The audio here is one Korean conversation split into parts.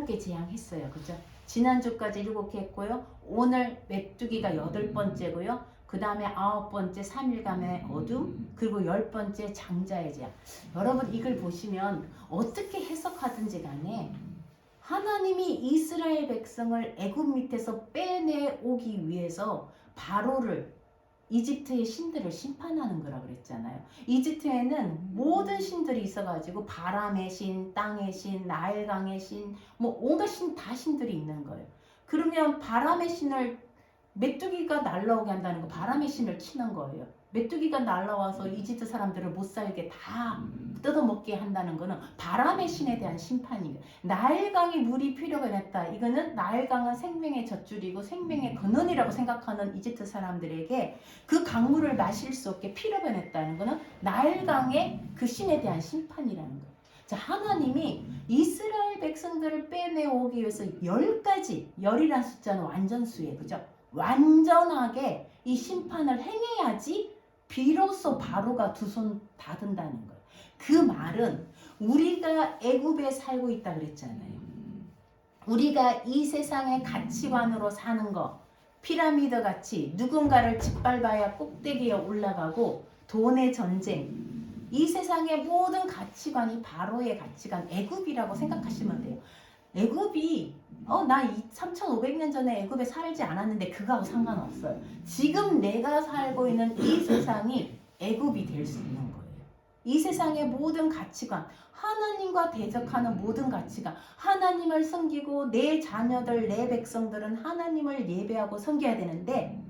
7개 재앙했어요. 그죠? 지난주까지 7개 했고요. 오늘 메뚜기가 8번째고요. 그 다음에 9번째 3일간의 어둠, 그리고 10번째 장자의 재앙. 여러분 이걸 보시면 어떻게 해석하든지 간에 하나님이 이스라엘 백성을 애굽 밑에서 빼내오기 위해서 바로를, 이집트의 신들을 심판하는 거라 그랬잖아요. 이집트에는 모든 신들이 있어가지고 바람의 신, 땅의 신, 나일강의 신, 뭐 온갖 신, 다 신들이 있는 거예요. 그러면 바람의 신을 메뚜기가 날라오게 한다는 거, 바람의 신을 치는 거예요. 메뚜기가 날라와서 이집트 사람들을 못 살게 다 뜯어먹게 한다는 거는 바람의 신에 대한 심판이에요. 나일강이 물이 필요가 됐다. 이거는 나일강은 생명의 젖줄이고 생명의 근원이라고 생각하는 이집트 사람들에게 그 강물을 마실 수 없게 필요가 됐다는 거는 나일강의 그 신에 대한 심판이라는 거예요. 자, 하나님이 이스라엘 백성들을 빼내오기 위해서 10가지, 열이란 숫자는 완전수예요. 그죠? 완전하게 이 심판을 행해야지 비로소 바로가 두 손 닫는다는 거예요. 그 말은 우리가 애굽에 살고 있다 그랬잖아요. 우리가 이 세상의 가치관으로 사는 거, 피라미드 같이 누군가를 짓밟아야 꼭대기에 올라가고 돈의 전쟁, 이 세상의 모든 가치관이 바로의 가치관, 애굽이라고 생각하시면 돼요. 애굽이 나 3,500년 전에 애굽에 살지 않았는데 그거하고 상관없어요. 지금 내가 살고 있는 이 세상이 애굽이 될 수 있는 거예요. 이 세상의 모든 가치관, 하나님과 대적하는 모든 가치관, 하나님을 섬기고 내 자녀들, 내 백성들은 하나님을 예배하고 섬겨야 되는데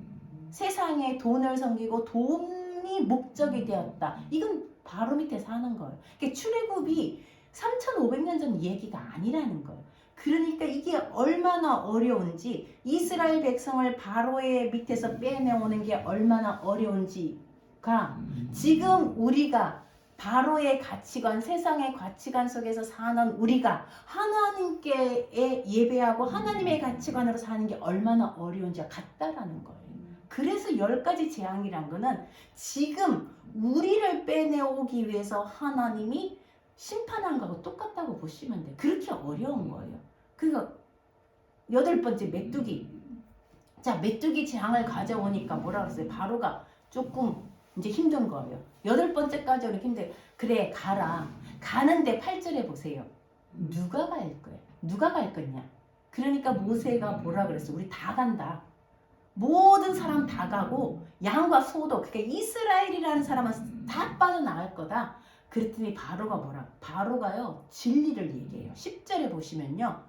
세상에 돈을 섬기고 돈이 목적이 되었다. 이건 바로 밑에 사는 거예요. 그러니까 출애굽이 3,500년 전 얘기가 아니라는 거예요. 그러니까 이게 얼마나 어려운지, 이스라엘 백성을 바로의 밑에서 빼내오는 게 얼마나 어려운지가 지금 우리가 바로의 가치관, 세상의 가치관 속에서 사는 우리가 하나님께 예배하고 하나님의 가치관으로 사는 게 얼마나 어려운지가 같다라는 거예요. 그래서 10가지 재앙이란 거는 지금 우리를 빼내오기 위해서 하나님이 심판한 거하고 똑같다고 보시면 돼요. 그렇게 어려운 거예요. 그러니까 8번째 메뚜기. 자, 메뚜기 재앙을 가져오니까 뭐라 그랬어요? 바로가 조금 이제 힘든 거예요. 8번째까지는 힘들어요. 그래, 가라. 가는데 8절에 보세요. 누가 갈 거야? 누가 갈 거냐? 그러니까 모세가 뭐라 그랬어? 우리 다 간다. 모든 사람 다 가고 양과 소도, 그러니까 이스라엘이라는 사람은 다 빠져나갈 거다. 그랬더니 바로가 뭐라? 바로가요 진리를 얘기해요. 10절에 보시면요,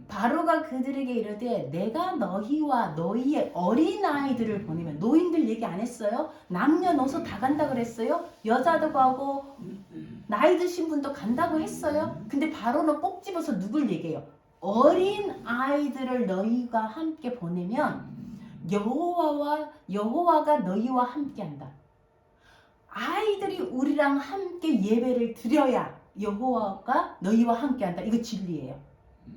바로가 그들에게 이르되 내가 너희와 너희의 어린아이들을 보내면, 노인들 얘기 안 했어요? 남녀노소 다 간다 그랬어요? 여자도 가고 나이 드신 분도 간다고 했어요? 근데 바로는 꼭 집어서 누굴 얘기해요? 어린아이들을 너희가 함께 보내면 여호와가 너희와 함께한다. 아이들이 우리랑 함께 예배를 드려야 여호와가 너희와 함께한다. 이거 진리예요.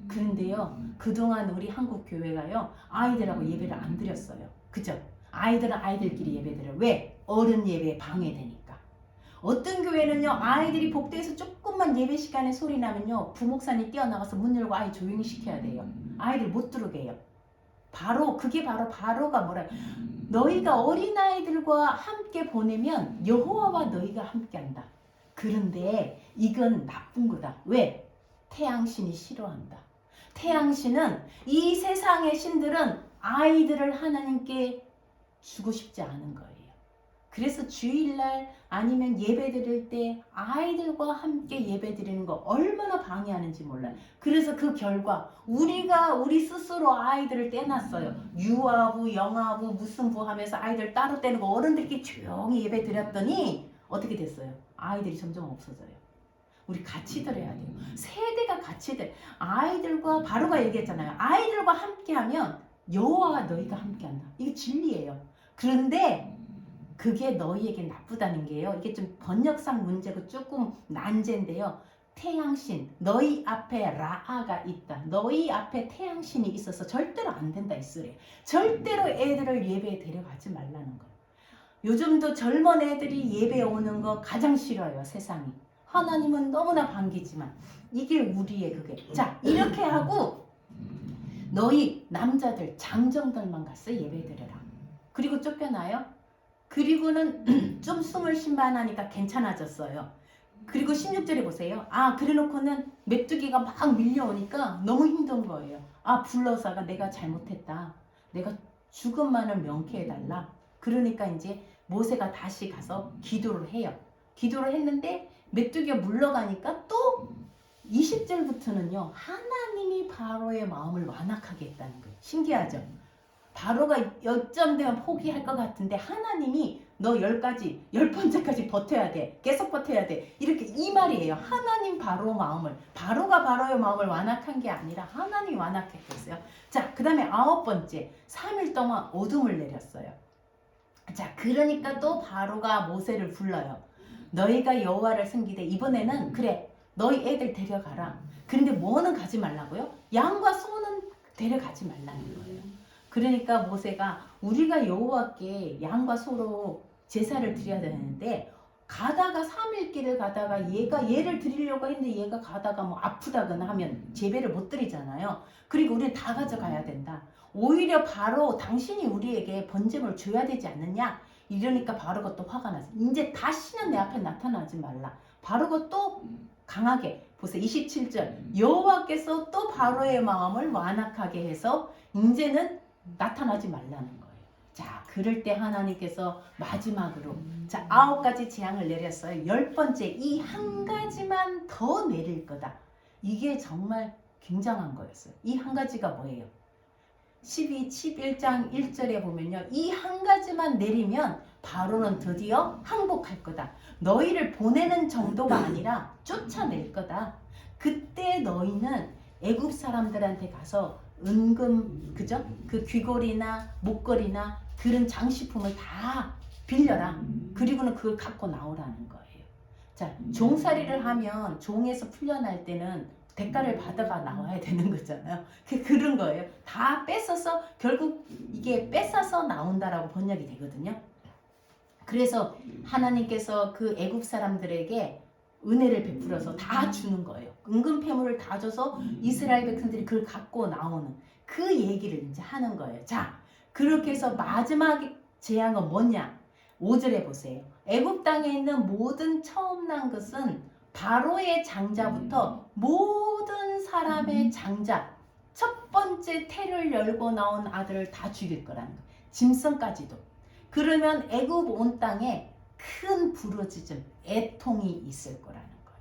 그런데요, 그동안 우리 한국 교회가요 아이들하고 예배를 안 드렸어요. 그죠? 아이들은 아이들끼리 예배 드려요. 왜? 어른 예배에 방해되니까. 어떤 교회는요, 아이들이 복도에서 조금만 예배 시간에 소리 나면요 부목사님 뛰어나가서 문 열고 아이 조용히 시켜야 돼요. 아이들 못 들어오게 해요. 그게 바로 바로가 뭐라, 너희가 어린아이들과 함께 보내면 여호와와 너희가 함께한다. 그런데 이건 나쁜 거다. 왜? 태양신이 싫어한다. 태양신은, 이 세상의 신들은 아이들을 하나님께 주고 싶지 않은 거예요. 그래서 주일날 아니면 예배 드릴 때 아이들과 함께 예배 드리는 거 얼마나 방해하는지 몰라요. 그래서 그 결과 우리 스스로 아이들을 떼놨어요. 유아부, 영아부, 무슨 부 하면서 아이들 따로 떼는 거 어른들끼리 조용히 예배 드렸더니 어떻게 됐어요? 아이들이 점점 없어져요. 우리 같이 드려야 돼요. 세대가 같이 돼. 아이들과, 바로가 얘기했잖아요. 아이들과 함께하면 여호와와 너희가 함께한다. 이게 진리예요. 그런데 그게 너희에게 나쁘다는 게요, 이게 좀 번역상 문제고 조금 난제인데요, 태양신, 너희 앞에 라아가 있다. 너희 앞에 태양신이 있어서 절대로 안 된다 이소리예요. 절대로 애들을 예배에 데려가지 말라는 거예요. 요즘도 젊은 애들이 예배에 오는 거 가장 싫어요, 세상이. 하나님은 너무나 반기지만 이게 우리의 그게. 자, 이렇게 하고 너희 남자들 장정들만 갔어 예배드려라. 그리고 쫓겨나요. 그리고는 좀 숨을 쉰만하니까 괜찮아졌어요. 그리고 16절에 보세요. 아, 그래놓고는 메뚜기가 막 밀려오니까 너무 힘든 거예요. 아, 불러사가 내가 잘못했다. 내가 죽음만을 명쾌해달라. 그러니까 이제 모세가 다시 가서 기도를 해요. 기도를 했는데 메뚜기가 물러가니까 또 20절부터는요. 하나님이 바로의 마음을 완악하게 했다는 거예요. 신기하죠? 바로가 여점되면 포기할 것 같은데 하나님이 너 10번째까지 버텨야 돼. 계속 버텨야 돼. 이렇게 이 말이에요. 하나님 바로 마음을. 바로가 바로의 마음을 완악한 게 아니라 하나님이 완악했어요. 자, 그 다음에 9번째. 3일 동안 어둠을 내렸어요. 자, 그러니까 또 바로가 모세를 불러요. 너희가 여호와를 섬기되 이번에는 그래. 너희 애들 데려가라. 그런데 뭐는 가지 말라고요? 양과 소는 데려가지 말라는 거예요. 그러니까 모세가 우리가 여호와께 양과 소로 제사를 드려야 되는데 가다가 3일 길을 가다가 얘를 드리려고 했는데 얘가 가다가 뭐 아프다거나 하면 제배를 못 드리잖아요. 그리고 우리는 다 가져가야 된다. 오히려 바로 당신이 우리에게 번제물 줘야 되지 않느냐? 이러니까 바로가 또 화가 났어. 이제 다시는 내 앞에 나타나지 말라. 바로가 또 강하게 보세요. 27절 여호와께서 또 바로의 마음을 완악하게 해서 이제는 나타나지 말라는 거예요. 자, 그럴 때 하나님께서 마지막으로 자 9가지 재앙을 내렸어요. 10번째 이 한 가지만 더 내릴 거다. 이게 정말 굉장한 거였어요. 이 한 가지가 뭐예요? 11장 1절에 보면요. 이 한 가지만 내리면 바로는 드디어 항복할 거다. 너희를 보내는 정도가 아니라 쫓아낼 거다. 그때 너희는 애굽 사람들한테 가서 은금, 그죠? 그 귀걸이나 목걸이나 그런 장식품을 다 빌려라. 그리고는 그걸 갖고 나오라는 거예요. 자, 종살이를 하면 종에서 풀려날 때는 대가를 받아가 나와야 되는 거잖아요. 그런 거예요. 다 뺏어서 결국 이게 뺏어서 나온다라고 번역이 되거든요. 그래서 하나님께서 그 애굽 사람들에게 은혜를 베풀어서 다 주는 거예요. 은근패물을 다 줘서 이스라엘 백성들이 그걸 갖고 나오는 그 얘기를 이제 하는 거예요. 자, 그렇게 해서 마지막 재앙은 뭐냐? 5절에 보세요. 애굽 땅에 있는 모든 처음 난 것은 바로의 장자부터 모든 사람의 장자, 첫 번째 태를 열고 나온 아들을 다 죽일 거라는 거예요. 짐승까지도. 그러면 애굽 온 땅에 큰 부르짖음, 애통이 있을 거라는 거예요.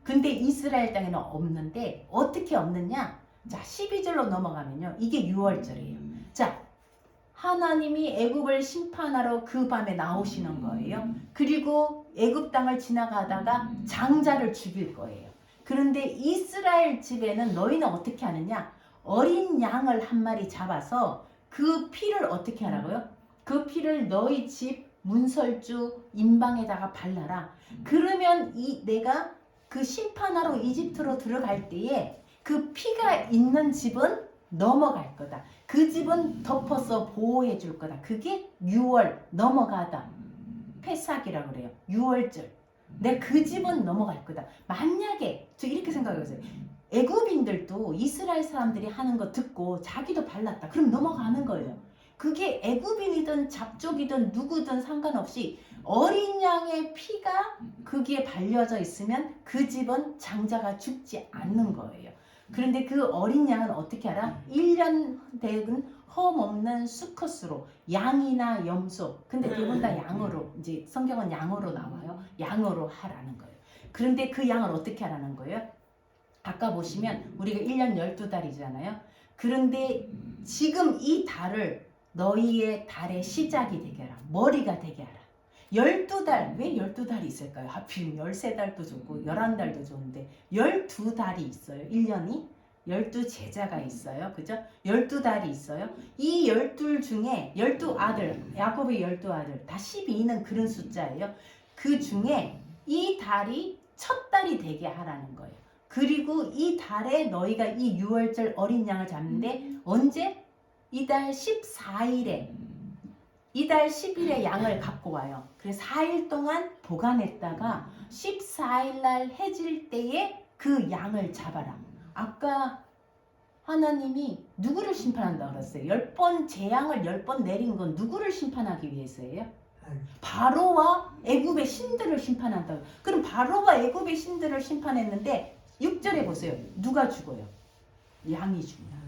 근데 이스라엘 땅에는 없는데 어떻게 없느냐? 자, 12절로 넘어가면요. 이게 6월절이에요. 자, 하나님이 애굽을 심판하러 그 밤에 나오시는 거예요. 그리고 애굽 땅을 지나가다가 장자를 죽일 거예요. 그런데 이스라엘 집에는 너희는 어떻게 하느냐? 어린 양을 한 마리 잡아서 그 피를 어떻게 하라고요? 그 피를 너희 집 문설주 인방에다가 발라라. 그러면 내가 그 심판하러 이집트로 들어갈 때에 그 피가 있는 집은 넘어갈 거다. 그 집은 덮어서 보호해 줄 거다. 그게 6월 넘어가다. 패삭이라고 그래요. 6월절. 내 그 집은 넘어갈 거다. 만약에 저 이렇게 생각해보세요. 애굽인들도 이스라엘 사람들이 하는 거 듣고 자기도 발랐다. 그럼 넘어가는 거예요. 그게 애굽인이든 잡족이든 누구든 상관없이 어린 양의 피가 거기에 발려져 있으면 그 집은 장자가 죽지 않는 거예요. 그런데 그 어린 양은 어떻게 알아? 1년 된 험 없는 수컷으로 양이나 염소, 근데 대부분 다 양으로, 이제 성경은 양으로 나와요. 양으로 하라는 거예요. 그런데 그 양을 어떻게 하라는 거예요? 아까 보시면 우리가 1년 12달이잖아요. 그런데 지금 이 달을 너희의 달의 시작이 되게 하라. 머리가 되게 하라. 12달, 왜 12달이 있을까요? 하필 13달도 좋고 11달도 좋은데 12달이 있어요. 1년이 12제자가 있어요. 그죠? 12달이 있어요. 이 12 중에 12아들, 야곱의 12아들, 다 12는 그런 숫자예요. 그 중에 이 달이 첫 달이 되게 하라는 거예요. 그리고 이 달에 너희가 이 6월절 어린 양을 잡는데 언제? 이달 14일에 이달 10일에 양을 갖고 와요. 그래서 4일 동안 보관했다가 14일 날 해질 때에 그 양을 잡아라. 아까 하나님이 누구를 심판한다 그랬어요? 10번 재앙을 10번 내린 건 누구를 심판하기 위해서예요? 바로와 애굽의 신들을 심판한다. 그럼 바로와 애굽의 신들을 심판했는데 6절에 보세요. 누가 죽어요? 양이 죽는 거예요.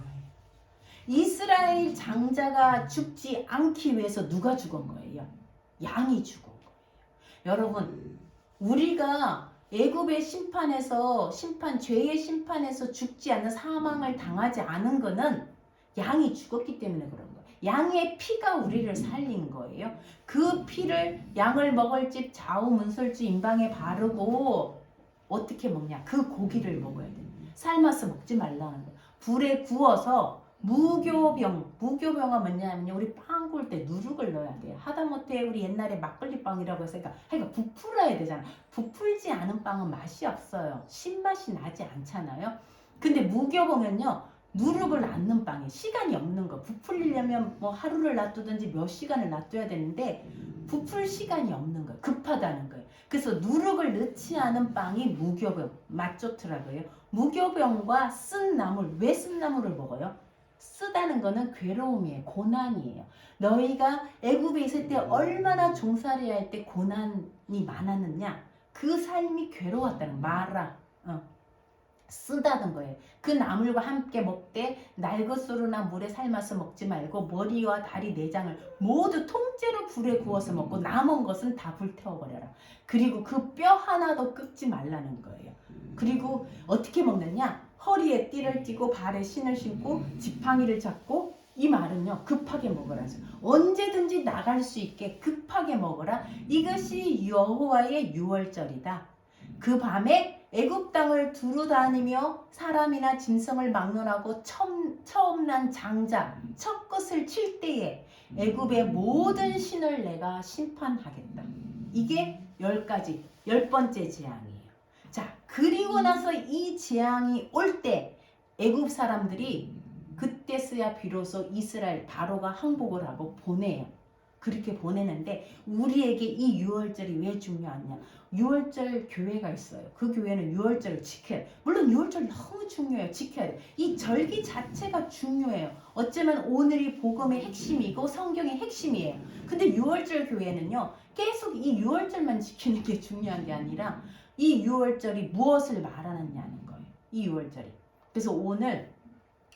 이스라엘 장자가 죽지 않기 위해서 누가 죽은 거예요? 양이 죽은 거예요. 여러분, 우리가 애굽의 심판에서 죄의 심판에서 죽지 않는 사망을 당하지 않은 거는 양이 죽었기 때문에 그런 거예요. 양의 피가 우리를 살린 거예요. 그 피를 양을 먹을 집 좌우 문설주 임방에 바르고 어떻게 먹냐? 그 고기를 먹어야 돼. 삶아서 먹지 말라는 거예요. 불에 구워서 무교병은 뭐냐면요, 우리 빵 구울 때 누룩을 넣어야 돼요. 하다못해 우리 옛날에 막걸리 빵이라고 해서 그러니까 부풀어야 되잖아. 부풀지 않은 빵은 맛이 없어요. 신맛이 나지 않잖아요. 근데 무교병은요, 누룩을 안 넣은 빵이에요. 시간이 없는 거. 부풀리려면 뭐 하루를 놔두든지 몇 시간을 놔둬야 되는데 부풀 시간이 없는 거예요. 급하다는 거예요. 그래서 누룩을 넣지 않은 빵이 무교병. 맛 좋더라고요. 무교병과 쓴 나물. 왜 쓴 나물을 먹어요? 쓰다는 거는 괴로움이에요. 고난이에요. 너희가 애굽에 있을 때 얼마나 종살이 할 때 고난이 많았느냐. 그 삶이 괴로웠다는 마라. 쓰다는 거예요. 그 나물과 함께 먹되 날것으로나 물에 삶아서 먹지 말고 머리와 다리 내장을 모두 통째로 불에 구워서 먹고 남은 것은 다 불태워버려라. 그리고 그 뼈 하나도 끄지 말라는 거예요. 그리고 어떻게 먹느냐? 허리에 띠를 띠고 발에 신을 신고 지팡이를 잡고, 이 말은요, 급하게 먹으라죠. 언제든지 나갈 수 있게 급하게 먹어라. 이것이 여호와의 유월절이다. 그 밤에 애굽 땅을 두루 다니며 사람이나 짐승을 막론하고 처음 난 장자 첫 것을 칠 때에 애굽의 모든 신을 내가 심판하겠다. 이게 10번째 재앙이에요. 자, 그리고 나서 이 재앙이 올 때 애굽 사람들이 그때서야 비로소 이스라엘 바로가 항복을 하고 보내요. 그렇게 보내는데 우리에게 이 유월절이 왜 중요하냐? 유월절 교회가 있어요. 그 교회는 유월절을 지켜야 돼요. 물론 유월절 너무 중요해요. 지켜야 돼요. 이 절기 자체가 중요해요. 어쩌면 오늘이 복음의 핵심이고 성경의 핵심이에요. 근데 유월절 교회는요, 계속 이 유월절만 지키는 게 중요한 게 아니라 이 유월절이 무엇을 말하느냐는 거예요. 이 유월절이. 그래서 오늘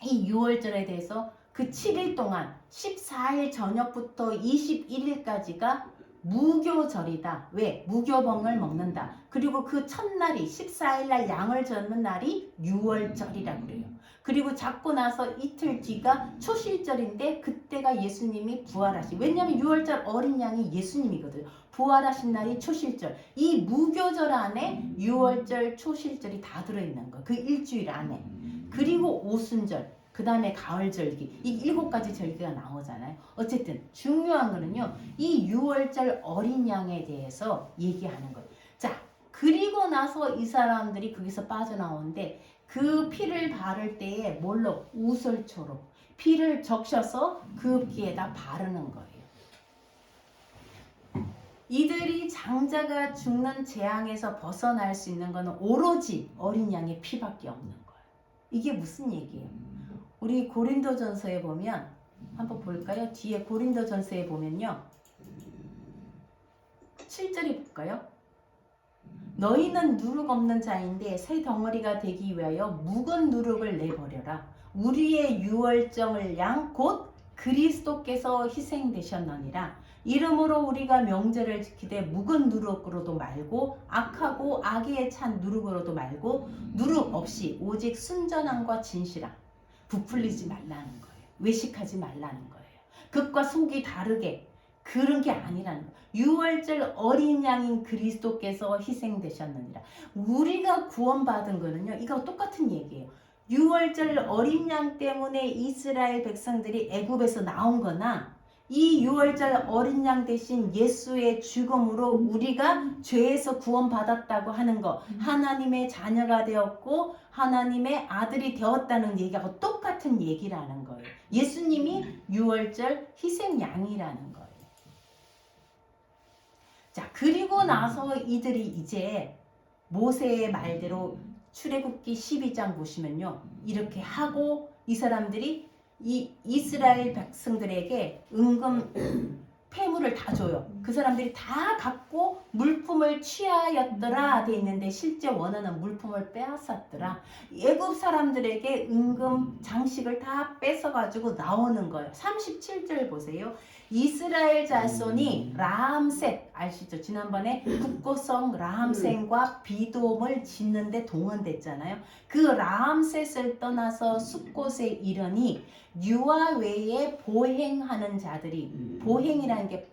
이 유월절에 대해서 그 7일 동안 14일 저녁부터 21일까지가 무교절이다. 왜? 무교봉을 먹는다. 그리고 그 첫날이 14일날 양을 젓는 날이 유월절이라고 그래요. 그리고 잡고 나서 이틀 뒤가 초실절인데 그때가 예수님이 부활하신, 왜냐하면 유월절 어린 양이 예수님이거든요. 부활하신 날이 초실절. 이 무교절 안에 유월절 초실절이 다 들어있는 거예요. 그 일주일 안에. 그리고 오순절, 그 다음에 가을절기, 이 7가지 절기가 나오잖아요. 어쨌든 중요한 거는요, 이 유월절 어린 양에 대해서 얘기하는 거예요. 자, 그리고 나서 이 사람들이 거기서 빠져나오는데 그 피를 바를 때에 뭘로? 우설초로 피를 적셔서 그 피에다 바르는 거예요. 이들이 장자가 죽는 재앙에서 벗어날 수 있는 것은 오로지 어린 양의 피밖에 없는 거예요. 이게 무슨 얘기예요? 우리 고린도전서에 보면 한번 볼까요? 뒤에 고린도전서에 보면요, 7절에 볼까요? 너희는 누룩 없는 자인데 새 덩어리가 되기 위하여 묵은 누룩을 내버려라. 우리의 유월절 양 곧 그리스도께서 희생되셨느니라. 이러므로 우리가 명절을 지키되 묵은 누룩으로도 말고 악하고 악에 찬 누룩으로도 말고 누룩 없이 오직 순전함과 진실함, 부풀리지 말라는 거예요. 외식하지 말라는 거예요. 겉과 속이 다르게, 그런 게 아니라는 거예요. 유월절 어린 양인 그리스도께서 희생되셨느니라. 우리가 구원받은 거는요, 이거 똑같은 얘기예요. 유월절 어린 양 때문에 이스라엘 백성들이 애굽에서 나온 거나 이 유월절 어린 양 대신 예수의 죽음으로 우리가 죄에서 구원받았다고 하는 거, 하나님의 자녀가 되었고 하나님의 아들이 되었다는 얘기하고 똑같은 얘기라는 거예요. 예수님이 유월절 희생양이라는 거예요. 자, 그리고 나서 이들이 이제 모세의 말대로 출애굽기 12장 보시면요. 이렇게 하고 이 사람들이 이 이스라엘 백성들에게 은금 폐물을 다 줘요. 그 사람들이 다 갖고 물품을 취하였더라 돼 있는데 실제 원하는 물품을 빼앗았더라. 애굽 사람들에게 은금 장식을 다 뺏어가지고 나오는 거예요. 37절 보세요. 이스라엘 자손이 라암셋 아시죠? 지난번에 국고성 라암셋과 비돔을 짓는데 동원됐잖아요. 그 라암셋을 떠나서 숫곳에 이르니 유아 외에 보행하는 자들이, 보행이라는 게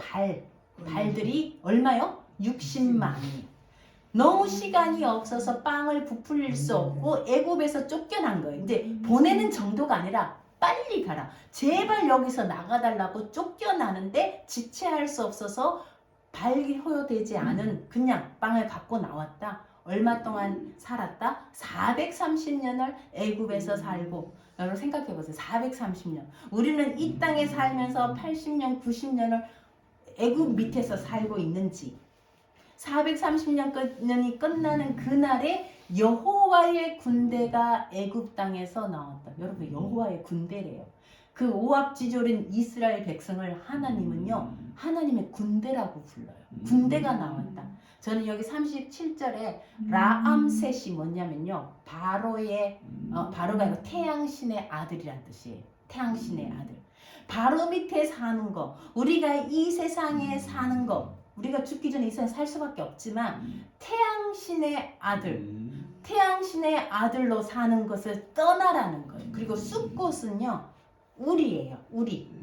발들이 얼마요? 60만이. 너무 시간이 없어서 빵을 부풀릴 수 없고 애굽에서 쫓겨난 거예요. 이제 보내는 정도가 아니라 빨리 가라. 제발 여기서 나가달라고 쫓겨나는데 지체할 수 없어서 발효되지 않은 그냥 빵을 갖고 나왔다. 얼마 동안 살았다? 430년을 애굽에서 살고. 여러분 생각해보세요. 430년. 우리는 이 땅에 살면서 80년, 90년을 애굽 밑에서 살고 있는지. 430년이 끝나는 그날에 여호와의 군대가 애굽 땅에서 나왔다. 여러분 여호와의 군대래요. 그 오합지졸인 이스라엘 백성을 하나님은요, 하나님의 군대라고 불러요. 군대가 나왔다. 저는 여기 37절에 라암셋이 뭐냐면요, 바로의 바로가 아니고 태양신의 아들이란 뜻이에요. 태양신의 아들. 바로 밑에 사는 거, 우리가 이 세상에 사는 거, 우리가 죽기 전에 이 세상에 살 수밖에 없지만 태양신의 아들, 태양신의 아들로 사는 것을 떠나라는 거예요. 그리고 숫곳은요, 우리예요. 우리.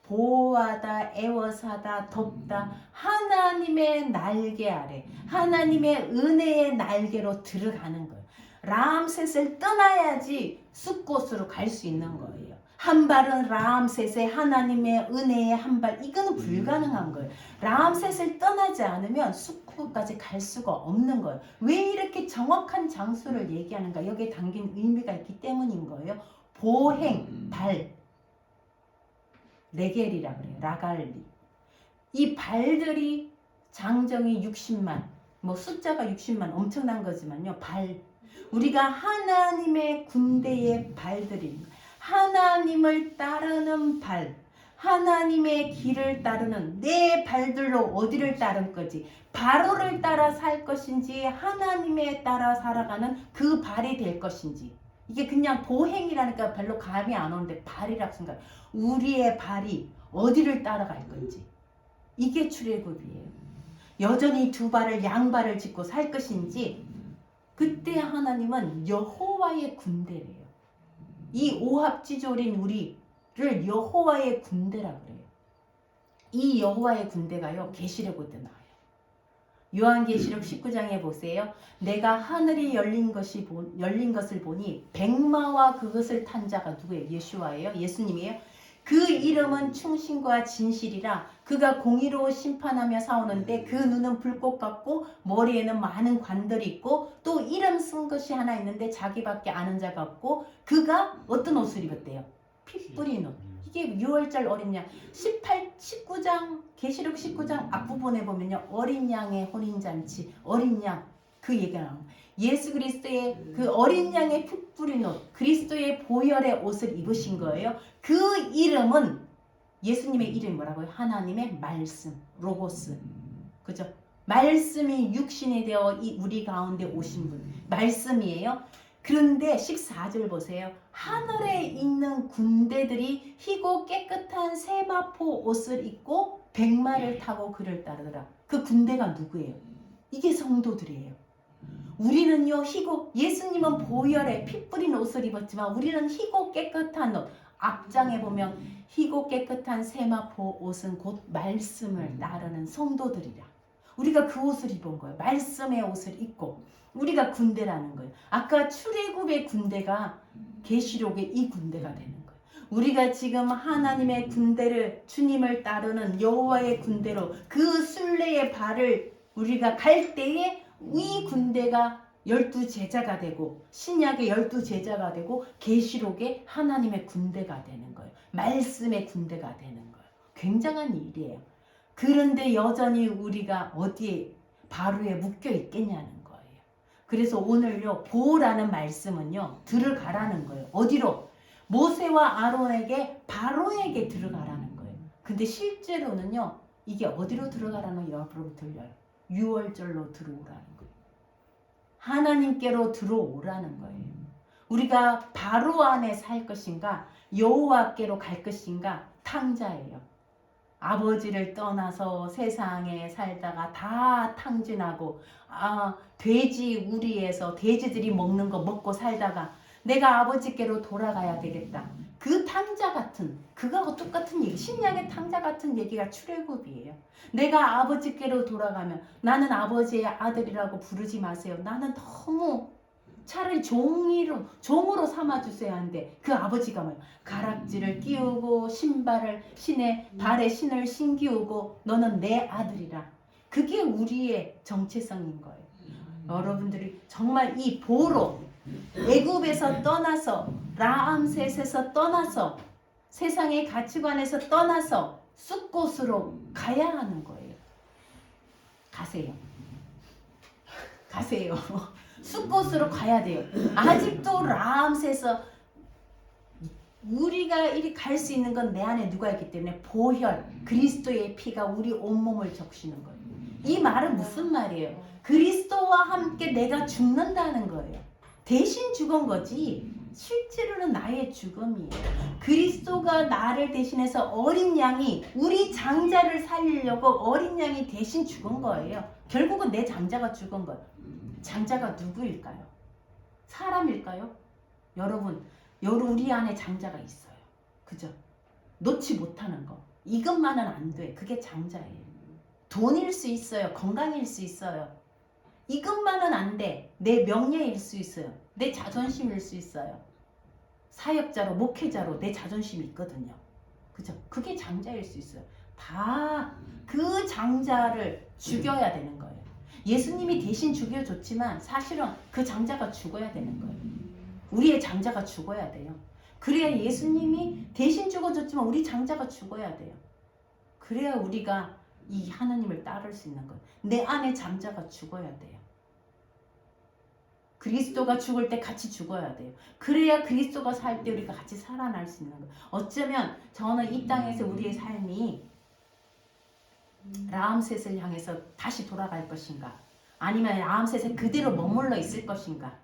보호하다, 애워사다, 덮다, 하나님의 날개 아래, 하나님의 은혜의 날개로 들어가는 거예요. 라암셋을 떠나야지 숫곳으로 갈 수 있는 거예요. 한 발은 라암셋의 하나님의 은혜의 한 발, 이거는 불가능한 거예요. 라암셋을 떠나지 않으면 숫곳까지 갈 수가 없는 거예요. 왜 이렇게 정확한 장소를 얘기하는가? 여기에 담긴 의미가 있기 때문인 거예요. 보행, 발, 레겔이라 그래요. 라갈리. 이 발들이 장정이 60만, 뭐 숫자가 60만 엄청난 거지만요. 발. 우리가 하나님의 군대의 발들입니다. 하나님을 따르는 발. 하나님의 길을 따르는 내 발들로 어디를 따를 거지? 바로를 따라 살 것인지 하나님에 따라 살아가는 그 발이 될 것인지. 이게 그냥 보행이라니까 별로 감이 안 오는데 발이라고 생각해요. 우리의 발이 어디를 따라갈 건지. 이게 출애굽이에요. 여전히 두 발을 양발을 짚고 살 것인지. 그때 하나님은 여호와의 군대래요. 이 오합지졸인 우리를 여호와의 군대라 그래요. 이 여호와의 군대가요, 계시록에 나와요. 요한계시록 19장에 보세요. 내가 하늘이 열린 것을 보니 백마와 그것을 탄 자가 누구예요? 예수와예요? 예수님이에요? 그 이름은 충신과 진실이라. 그가 공의로 심판하며 싸우는데 그 눈은 불꽃 같고 머리에는 많은 관들이 있고 또 이름 쓴 것이 하나 있는데 자기밖에 아는 자가 없고 그가 어떤 옷을 입었대요? 피 뿌린 옷. 이게 6월절 어린 양. 19장 계시록 19장 앞부분에 보면요, 어린 양의 혼인잔치, 어린 양, 그 얘기가 나옵니다. 예수 그리스도의 그 어린 양의 피 뿌린 옷, 그리스도의 보혈의 옷을 입으신 거예요. 그 이름은, 예수님의 이름이 뭐라고요? 하나님의 말씀, 로고스. 그죠? 말씀이 육신이 되어 우리 가운데 오신 분, 말씀이에요. 그런데 14절 보세요. 하늘에 있는 군대들이 희고 깨끗한 세마포 옷을 입고 백마를 타고 그를 따르더라. 그 군대가 누구예요? 이게 성도들이에요. 우리는요, 희고, 예수님은 보혈에 피 뿌린 옷을 입었지만 우리는 희고 깨끗한 옷. 앞장에 보면 희고 깨끗한 세마포 옷은 곧 말씀을 따르는 성도들이라. 우리가 그 옷을 입은 거예요. 말씀의 옷을 입고. 우리가 군대라는 거예요. 아까 출애굽의 군대가 계시록의 이 군대가 되는 거예요. 우리가 지금 하나님의 군대를, 주님을 따르는 여호와의 군대로 그 순례의 발을 우리가 갈 때에 이 군대가 12제자가 되고 신약의 12제자가 되고 계시록의 하나님의 군대가 되는 거예요. 말씀의 군대가 되는 거예요. 굉장한 일이에요. 그런데 여전히 우리가 어디에 바로에 묶여 있겠냐는 거예요. 그래서 오늘요 보라는 말씀은요 들어가라는 거예요. 어디로? 모세와 아론에게 바로에게 들어가라는 거예요. 근데 실제로는요 이게 어디로 들어가라는 여러분 들려요. 유월절로 들어오라는 거예요. 하나님께로 들어오라는 거예요. 우리가 바로 안에 살 것인가 여호와께로 갈 것인가 탕자예요. 아버지를 떠나서 세상에 살다가 다 탕진하고 돼지 우리에서 돼지들이 먹는 거 먹고 살다가 내가 아버지께로 돌아가야 되겠다. 그 탕자 같은 그거하고 똑같은 얘기 신약의 탕자 같은 얘기가 출애굽이에요. 내가 아버지께로 돌아가면 나는 아버지의 아들이라고 부르지 마세요. 나는 너무 차라리 종으로 삼아주셔야 하는데 그 아버지가 뭐예요? 가락지를 끼우고 발에 신을 신기우고 너는 내 아들이라. 그게 우리의 정체성인 거예요. 여러분들이 정말 이 보로 애굽에서 떠나서 라암셋에서 떠나서 세상의 가치관에서 떠나서 숲곳으로 가야 하는 거예요. 가세요. 숲곳으로 가야 돼요. 아직도 라암셋에서 우리가 이리 갈 수 있는 건 내 안에 누가 있기 때문에 보혈 그리스도의 피가 우리 온몸을 적시는 거예요. 이 말은 무슨 말이에요? 그리스도와 함께 내가 죽는다는 거예요. 대신 죽은 거지 실제로는 나의 죽음이에요. 그리스도가 나를 대신해서 어린 양이 우리 장자를 살리려고 어린 양이 대신 죽은 거예요. 결국은 내 장자가 죽은 거예요. 장자가 누구일까요? 사람일까요? 여러분 우리 안에 장자가 있어요. 그죠? 놓지 못하는 거. 이것만은 안 돼. 그게 장자예요. 돈일 수 있어요. 건강일 수 있어요. 이것만은 안 돼. 내 명예일 수 있어요. 내 자존심일 수 있어요. 사역자로 목회자로 내 자존심이 있거든요. 그죠? 그게 장자일 수 있어요. 다 그 장자를 죽여야 되는 거예요. 예수님이 대신 죽여줬지만 사실은 그 장자가 죽어야 되는 거예요. 우리의 장자가 죽어야 돼요. 그래야 예수님이 대신 죽어줬지만 우리 장자가 죽어야 돼요. 그래야 우리가 이 하나님을 따를 수 있는 거예요. 내 안에 장자가 죽어야 돼요. 그리스도가 죽을 때 같이 죽어야 돼요. 그래야 그리스도가 살 때 우리가 같이 살아날 수 있는 거예요. 어쩌면 저는 이 땅에서 우리의 삶이 라암셋을 향해서 다시 돌아갈 것인가, 아니면 라암셋에 그대로 머물러 있을 것인가,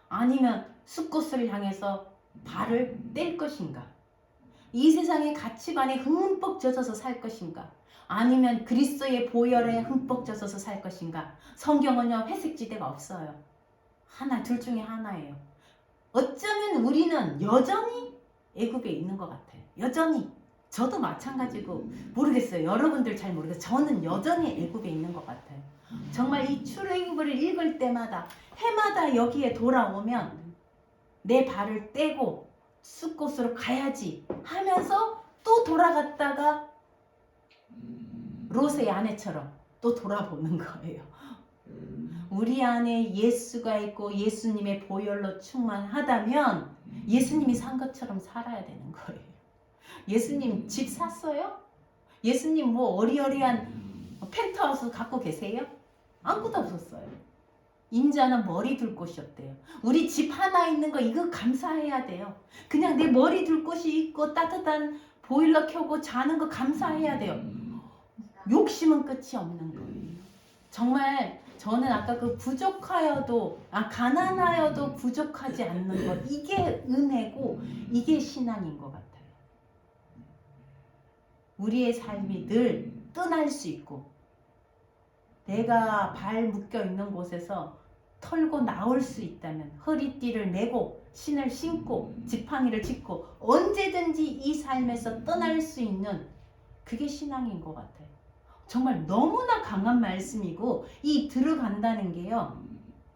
아니면 숲곳을 향해서 발을 뗄 것인가, 이 세상의 가치관에 흠뻑 젖어서 살 것인가, 아니면 그리스도의 보혈에 흠뻑 젖어서 살 것인가. 성경은요 회색지대가 없어요. 둘 중에 하나예요. 어쩌면 우리는 여전히 애굽에 있는 것 같아요. 여전히. 저도 마찬가지고 모르겠어요. 여러분들 잘 모르겠어요. 저는 여전히 애굽에 있는 것 같아요. 정말 이 출애굽을 읽을 때마다 해마다 여기에 돌아오면 내 발을 떼고 숲곳으로 가야지 하면서 또 돌아갔다가 롯의 아내처럼 또 돌아보는 거예요. 우리 안에 예수가 있고 예수님의 보혈로 충만하다면 예수님이 산 것처럼 살아야 되는 거예요. 예수님 집 샀어요? 예수님 뭐 어리어리한 펜트하우스 갖고 계세요? 아무것도 없었어요. 인자는 머리 둘 곳이 없대요. 우리 집 하나 있는 거 이거 감사해야 돼요. 그냥 내 머리 둘 곳이 있고 따뜻한 보일러 켜고 자는 거 감사해야 돼요. 욕심은 끝이 없는 거예요. 정말 저는 아까 그 가난하여도 부족하지 않는 것, 이게 은혜고 이게 신앙인 것 같아요. 우리의 삶이 늘 떠날 수 있고 내가 발 묶여 있는 곳에서 털고 나올 수 있다면 허리띠를 메고 신을 신고 지팡이를 짚고 언제든지 이 삶에서 떠날 수 있는 그게 신앙인 것 같아요. 정말 너무나 강한 말씀이고 이 들어간다는 게요.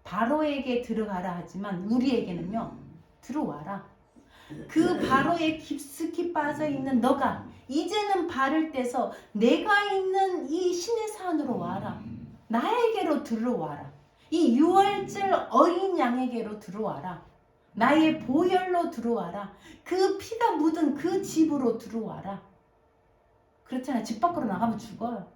바로에게 들어가라 하지만 우리에게는요. 들어와라. 그 바로에 깊숙이 빠져있는 너가 이제는 발을 떼서 내가 있는 이 신의 산으로 와라. 나에게로 들어와라. 이 유월절 어린 양에게로 들어와라. 나의 보혈로 들어와라. 그 피가 묻은 그 집으로 들어와라. 그렇잖아요. 집 밖으로 나가면 죽어요.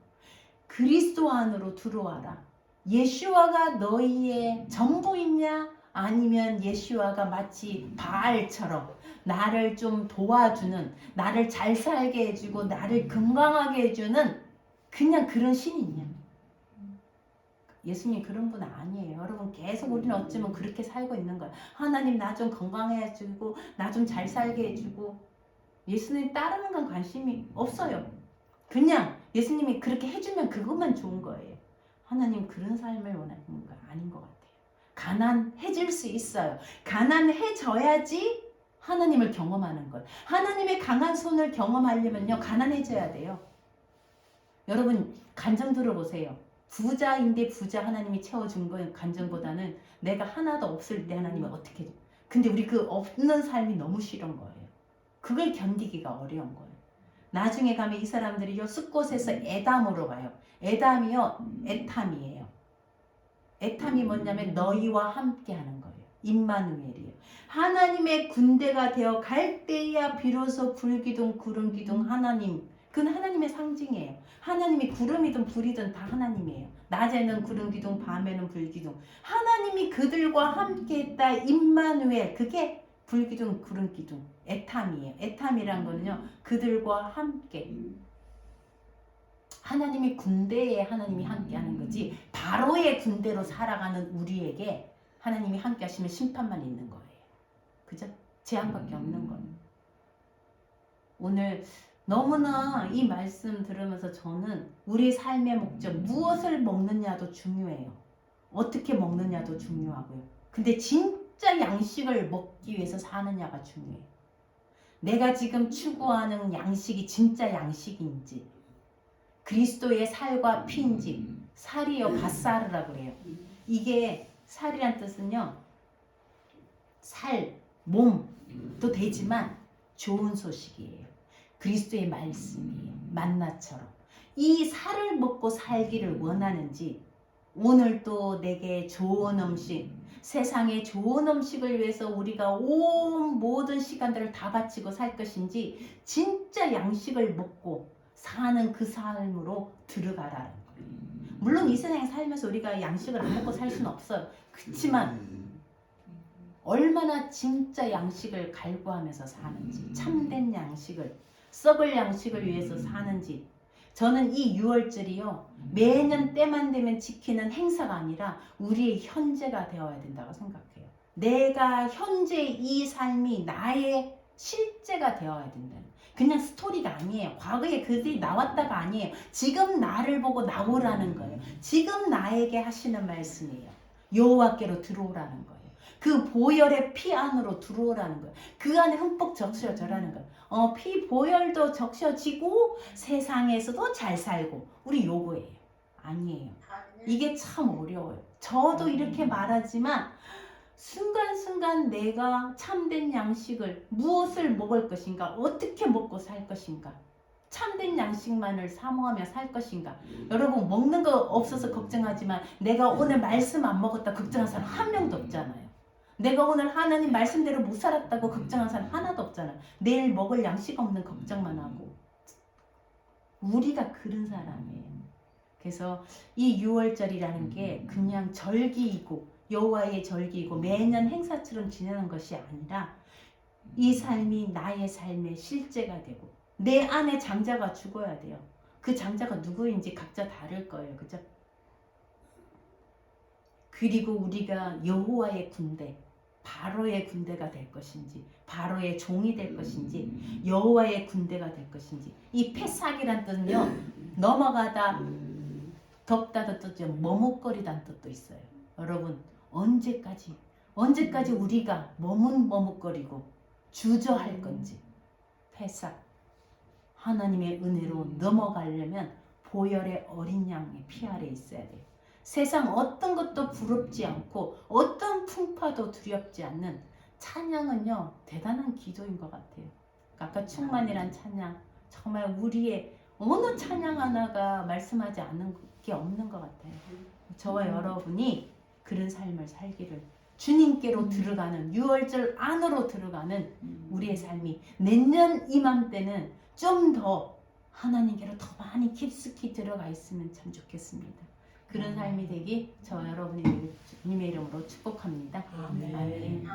그리스도 안으로 들어와라. 예수와가 너희의 전부이냐? 아니면 예수와가 마치 바알처럼 나를 좀 도와주는, 나를 잘 살게 해주고 나를 건강하게 해주는 그냥 그런 신이냐? 예수님 그런 분 아니에요. 여러분 계속 우리는 어쩌면 그렇게 살고 있는 거예요. 하나님 나 좀 건강해 해주고 나 좀 잘 살게 해주고 예수님 따르는 건 관심이 없어요. 그냥 예수님이 그렇게 해주면 그것만 좋은 거예요. 하나님 그런 삶을 원하는 거 아닌 것 같아요. 가난해질 수 있어요. 가난해져야지 하나님을 경험하는 거예요. 하나님의 강한 손을 경험하려면요 가난해져야 돼요. 여러분 간증 들어보세요. 부자인데 부자 하나님이 채워준 거 간증보다는 내가 하나도 없을 때 하나님은 어떻게 해? 근데 우리 그 없는 삶이 너무 싫은 거예요. 그걸 견디기가 어려운 거예요. 나중에 가면 이 사람들이요 숲곳에서 에담으로 가요. 에담이요 에탐이에요. 에탐이 뭐냐면 너희와 함께 하는 거예요. 임마누엘이에요. 하나님의 군대가 되어 갈 때야 비로소 불기둥 구름기둥 하나님, 그건 하나님의 상징이에요. 하나님이 구름이든 불이든 다 하나님이에요. 낮에는 구름기둥 밤에는 불기둥. 하나님이 그들과 함께 했다. 임마누엘, 그게 불기둥 구름기둥 에탐이에요. 에탐이란 거는요 그들과 함께, 하나님이 군대에 하나님이 함께 하는 거지 바로의 군대로 살아가는 우리에게 하나님이 함께 하시면 심판만 있는 거예요. 그죠? 재앙밖에 없는 거예요. 오늘 너무나 이 말씀 들으면서 저는 우리 삶의 목적, 무엇을 먹느냐도 중요해요. 어떻게 먹느냐도 중요하고요. 근데 진짜 양식을 먹기 위해서 사느냐가 중요해요. 내가 지금 추구하는 양식이 진짜 양식인지, 그리스도의 살과 피인지, 살이요 밧사르라 그래요. 이게 살이란 뜻은요 살, 몸도 되지만 좋은 소식이에요. 그리스도의 말씀이에요. 만나처럼 이 살을 먹고 살기를 원하는지, 오늘도 내게 좋은 음식, 세상에 좋은 음식을 위해서 우리가 온 모든 시간들을 다 바치고 살 것인지 진짜 양식을 먹고 사는 그 삶으로 들어가라는 거예요. 물론 이 세상에 살면서 우리가 양식을 안 먹고 살 수는 없어요. 그렇지만 얼마나 진짜 양식을 갈구하면서 사는지, 참된 양식을, 썩을 양식을 위해서 사는지. 저는 이 6월절이요 매년 때만 되면 지키는 행사가 아니라 우리의 현재가 되어야 된다고 생각해요. 내가 현재 이 삶이 나의 실제가 되어야 된다는, 그냥 스토리가 아니에요. 과거에 그들이 나왔다가 아니에요. 지금 나를 보고 나오라는 거예요. 지금 나에게 하시는 말씀이에요. 여호와께로 들어오라는 거예요. 그 보혈의 피 안으로 들어오라는 거예요. 그 안에 흠뻑 적셔져라는 거예요. 피 보혈도 적셔지고 세상에서도 잘 살고, 우리 요거예요. 아니에요. 이게 참 어려워요. 저도 이렇게 말하지만 순간순간 내가 참된 양식을, 무엇을 먹을 것인가, 어떻게 먹고 살 것인가, 참된 양식만을 사모하며 살 것인가. 여러분 먹는 거 없어서 걱정하지만 내가 오늘 말씀 안 먹었다 걱정한 사람 한 명도 없잖아요. 내가 오늘 하나님 말씀대로 못 살았다고 걱정한 사람 하나도 없잖아요. 내일 먹을 양식 없는 걱정만 하고. 우리가 그런 사람이에요. 그래서 이 6월절이라는 게 그냥 절기이고 여호와의 절기이고 매년 행사처럼 지내는 것이 아니라 이 삶이 나의 삶의 실제가 되고 내 안에 장자가 죽어야 돼요. 그 장자가 누구인지 각자 다를 거예요. 그죠? 그리고 우리가 여호와의 군대, 바로의 군대가 될 것인지, 바로의 종이 될 것인지, 여호와의 군대가 될 것인지. 이 패삭이란 뜻은요 넘어가다, 덮다도 뜻이죠. 머뭇거리다는 뜻도 있어요. 여러분 언제까지 우리가 머뭇거리고 주저할 건지. 패삭, 하나님의 은혜로 넘어가려면 보혈의 어린 양의 피 아래 있어야 돼요. 세상 어떤 것도 부럽지 않고 어떤 풍파도 두렵지 않는 찬양은요 대단한 기도인 것 같아요. 아까 충만이란 찬양, 정말 우리의 어느 찬양 하나가 말씀하지 않는 게 없는 것 같아요. 저와 여러분이 그런 삶을 살기를, 주님께로 들어가는 6월절 안으로 들어가는 우리의 삶이 내년 이맘때는 좀 더 하나님께로 더 많이 깊숙이 들어가 있으면 참 좋겠습니다. 그런 삶이 되기 저 여러분의 주님의 이름으로 축복합니다. 아멘. 아멘.